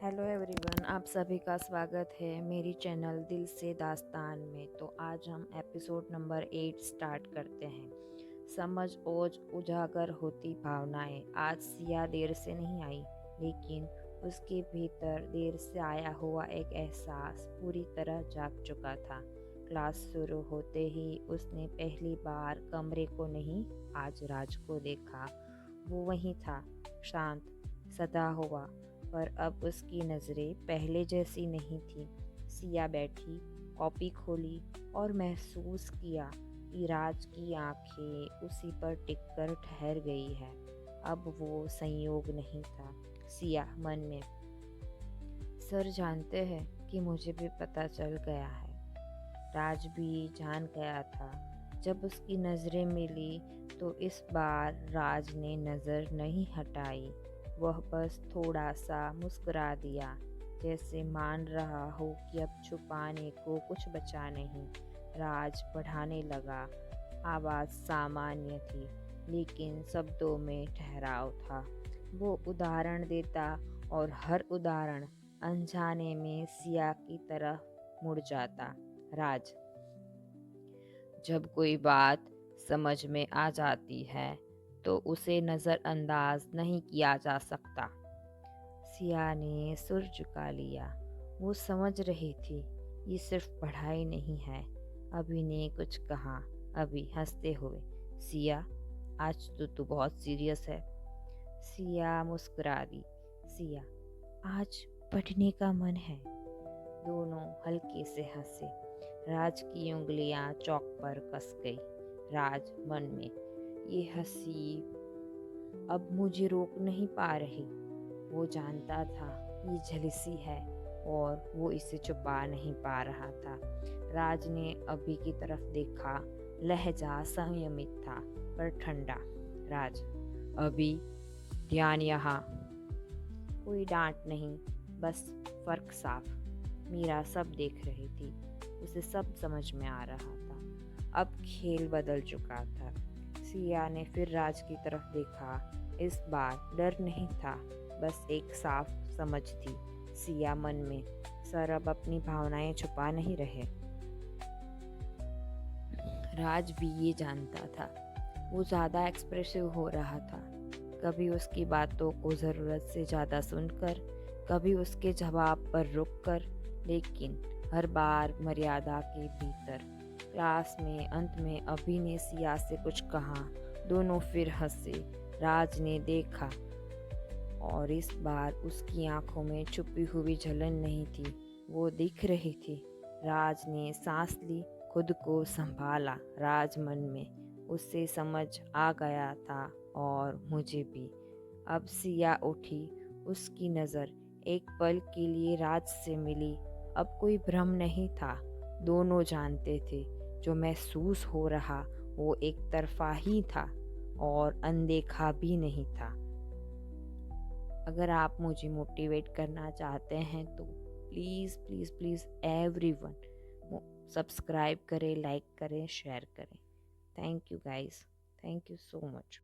Hello everyone, आप सभी का स्वागत है मेरी चैनल दिल से दास्तान में। तो आज हम एपिसोड नंबर 8 स्टार्ट करते हैं। समझ ओज उजागर होती भावनाएं। आज सिया देर से नहीं आई, लेकिन उसके भीतर देर से आया हुआ एक एहसास पूरी तरह जाग चुका था। क्लास शुरू होते ही उसने पहली बार कमरे को नहीं, आज राज को देखा। वो वहीं था, शांत, सदा हुआ, पर अब उसकी नज़रें पहले जैसी नहीं थी। सिया बैठी, कॉपी खोली और महसूस किया कि राज की आंखें उसी पर टिककर ठहर गई है। अब वो संयोग नहीं था। सिया मन में, सर जानते हैं कि मुझे भी पता चल गया है। राज भी जान गया था। जब उसकी नज़रें मिली तो इस बार राज ने नज़र नहीं हटाई। वह बस थोड़ा सा मुस्कुरा दिया, जैसे मान रहा हो कि अब छुपाने को कुछ बचा नहीं। राज पढ़ाने लगा। आवाज़ सामान्य थी, लेकिन शब्दों में ठहराव था। वो उदाहरण देता और हर उदाहरण अनजाने में सिया की तरफ मुड़ जाता। राज, जब कोई बात समझ में आ जाती है तो उसे नज़रअंदाज नहीं किया जा सकता। सिया ने सुर झुका लिया। वो समझ रही थी, ये सिर्फ पढ़ाई नहीं है। अभी ने कुछ कहा, अभी हंसते हुए, सिया आज तो तू बहुत सीरियस है। सिया मुस्कुरा दी। सिया, आज पढ़ने का मन है। दोनों हल्के से हंसे। राज की उंगलियां चौक पर कस गई। राज मन में, ये हंसी अब मुझे रोक नहीं पा रही। वो जानता था ये झलिसी है और वो इसे छुपा नहीं पा रहा था। राज ने अभी की तरफ देखा। लहजा संयमित था पर ठंडा। राज, अभी ध्यान यहाँ। कोई डांट नहीं, बस फर्क साफ। मीरा सब देख रही थी, उसे सब समझ में आ रहा था। अब खेल बदल चुका था। सिया ने फिर राज की तरफ देखा। इस बार डर नहीं था, बस एक साफ समझ थी। सिया मन में, सर अब अपनी भावनाएं छुपा नहीं रहे। राज भी ये जानता था। वो ज़्यादा एक्सप्रेसिव हो रहा था, कभी उसकी बातों को ज़रूरत से ज़्यादा सुनकर, कभी उसके जवाब पर रुककर, लेकिन हर बार मर्यादा के भीतर। क्लास में अंत में अभी ने सिया से कुछ कहा। दोनों फिर हंसे। राज ने देखा और इस बार उसकी आंखों में छुपी हुई जलन नहीं थी, वो दिख रही थी। राज ने सांस ली, खुद को संभाला। राज मन में, उससे समझ आ गया था और मुझे भी। अब सिया उठी। उसकी नज़र एक पल के लिए राज से मिली। अब कोई भ्रम नहीं था। दोनों जानते थे, जो महसूस हो रहा वो एक तरफा ही था और अनदेखा भी नहीं था। अगर आप मुझे मोटिवेट करना चाहते हैं तो please please please everyone subscribe करें, लाइक करें, शेयर करें। Thank you guys, thank you so much.